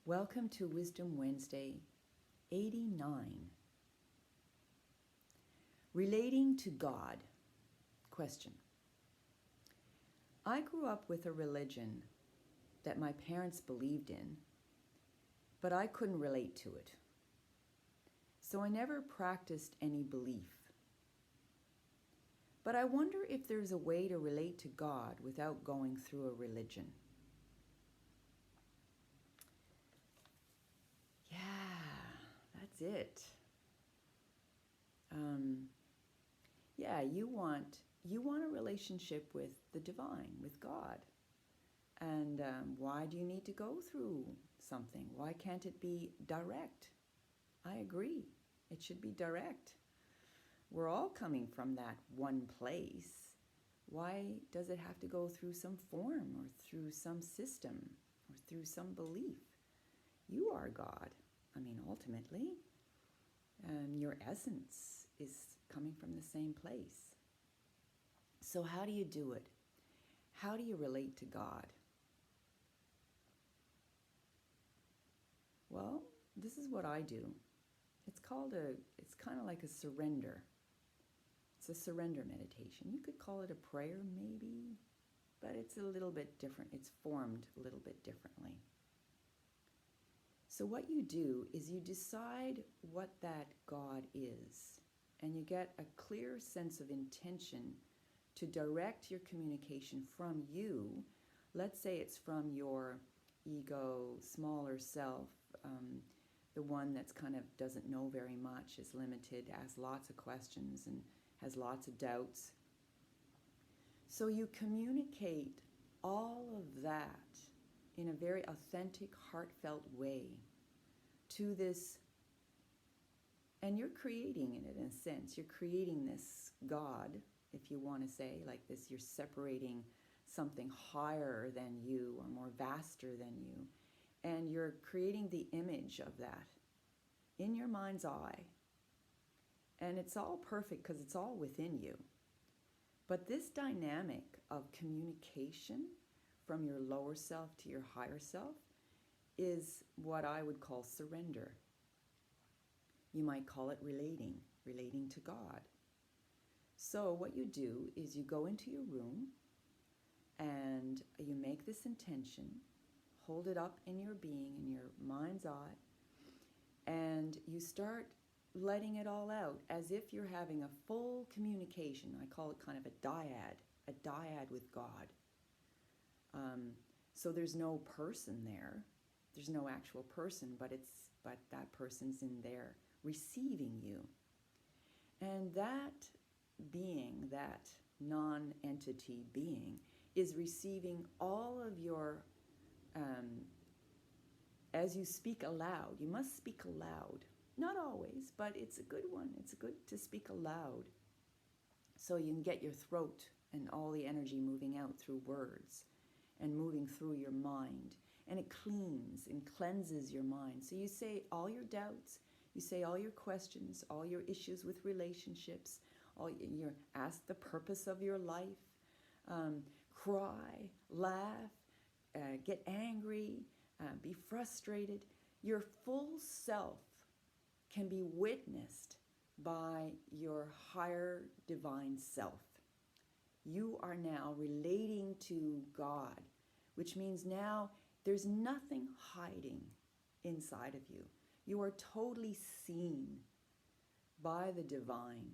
Welcome to Wisdom Wednesday 89. Relating to God. Question. I grew up with a religion that my parents believed in, but I couldn't relate to it. So I never practiced any belief. But I wonder if there's a way to relate to God without going through a religion. That's it. You want a relationship with the divine, with God. And why do you need to go through something? Why can't it be direct? I agree. It should be direct. We're all coming from that one place. Why does it have to go through some form or through some system or through some belief? You are God. Ultimately, your essence is coming from the same place. So how do you do it? How do you relate to God? Well, this is what I do. It's kind of like a surrender. It's a surrender meditation. You could call it a prayer maybe, but it's a little bit different. It's formed a little bit differently. So what you do is you decide what that God is, and you get a clear sense of intention to direct your communication from you. Let's say it's from your ego, smaller self, the one that's kind of doesn't know very much, is limited, asks lots of questions and has lots of doubts. So you communicate all of that in a very authentic, heartfelt way to this, and you're creating it in a sense. You're creating this God, if you want to say, like this, you're separating something higher than you or more vaster than you, and you're creating the image of that in your mind's eye. And it's all perfect because it's all within you. But this dynamic of communication from your lower self to your higher self is what I would call surrender. You might call it relating to God. So what you do is you go into your room and you make this intention, hold it up in your being, in your mind's eye, and you start letting it all out as if you're having a full communication. I call it kind of a dyad with God. So there's no person there. There's no actual person, but that person's in there receiving you. And that being, that non-entity being, is receiving all of your, as you speak aloud. You must speak aloud. Not always, but it's a good one. It's good to speak aloud so you can get your throat and all the energy moving out through words and moving through your mind. And it cleans and cleanses your mind. So you say all your doubts, you say all your questions, all your issues with relationships, you ask the purpose of your life, cry, laugh, get angry, be frustrated. Your full self can be witnessed by your higher divine self. You are now relating to God, which means now there's nothing hiding inside of you. You are totally seen by the divine.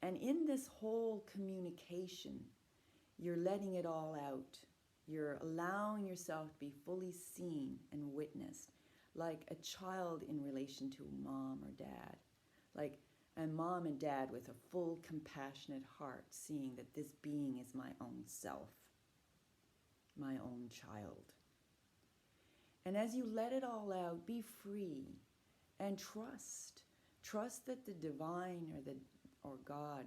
And in this whole communication, you're letting it all out. You're allowing yourself to be fully seen and witnessed, like a child in relation to mom or dad, like a mom and dad with a full compassionate heart, seeing that this being is my own self, my own child. And as you let it all out, be free and trust that the divine or God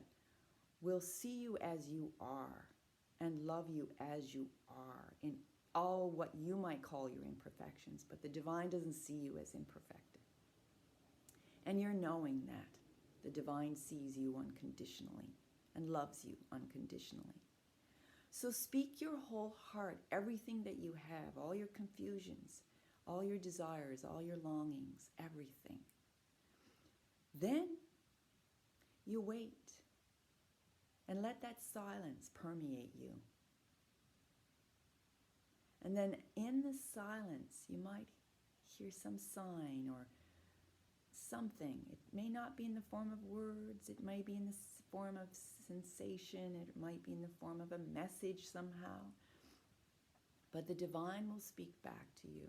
will see you as you are and love you as you are in all what you might call your imperfections, but the divine doesn't see you as imperfect. And you're knowing that the divine sees you unconditionally and loves you unconditionally. So speak your whole heart, everything that you have, all your confusions, all your desires, all your longings, everything. Then you wait and let that silence permeate you. And then in the silence, you might hear some sign or something. It may not be in the form of words. It may be in the form of sensation. It might be in the form of a message somehow. But the divine will speak back to you.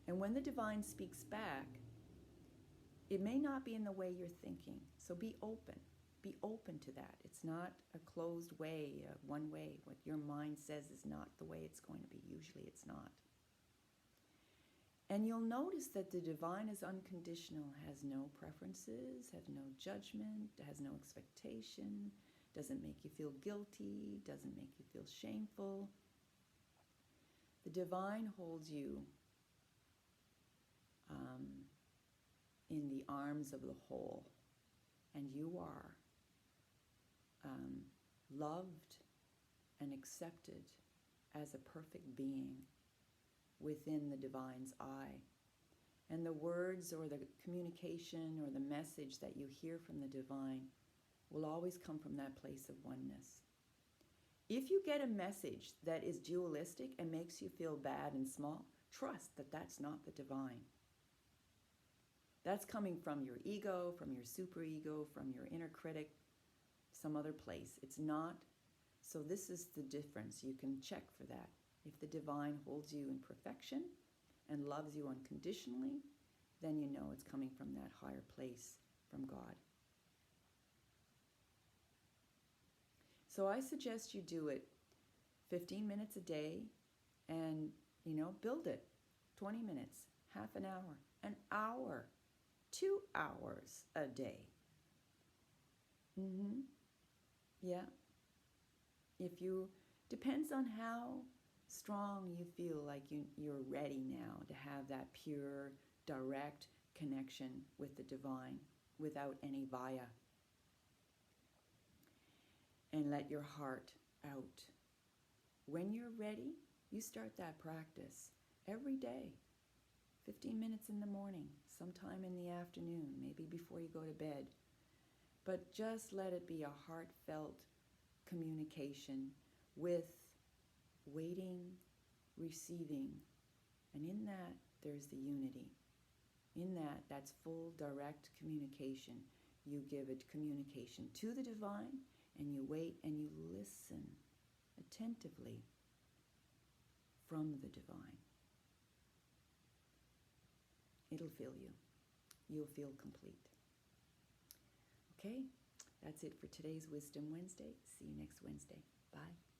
And when the divine speaks back, it may not be in the way you're thinking. So be open. Be open to that. It's not a closed way, one way. What your mind says is not the way it's going to be. Usually it's not. And you'll notice that the divine is unconditional, has no preferences, has no judgment, has no expectation, doesn't make you feel guilty, doesn't make you feel shameful. The divine holds you in the arms of the whole, and you are loved and accepted as a perfect being within the divine's eye. And the words or the communication or the message that you hear from the divine will always come from that place of oneness. If you get a message that is dualistic and makes you feel bad and small, trust that that's not the divine. That's coming from your ego, from your superego, from your inner critic, some other place. It's not. So this is the difference. You can check for that. If the divine holds you in perfection and loves you unconditionally, then you know it's coming from that higher place, from God. So I suggest you do it 15 minutes a day and, build it. 20 minutes, half an hour, 2 hours a day. Yeah. Depends on how strong you feel like you're ready now to have that pure, direct connection with the divine without any via. And let your heart out. When you're ready, you start that practice every day. 15 minutes in the morning, sometime in the afternoon, maybe before you go to bed. But just let it be a heartfelt communication with waiting, receiving. And in that, there's the unity. In that, that's full, direct communication. You give a communication to the divine, and you wait and you listen attentively from the divine. It'll fill you. You'll feel complete. Okay, that's it for today's Wisdom Wednesday. See you next Wednesday. Bye.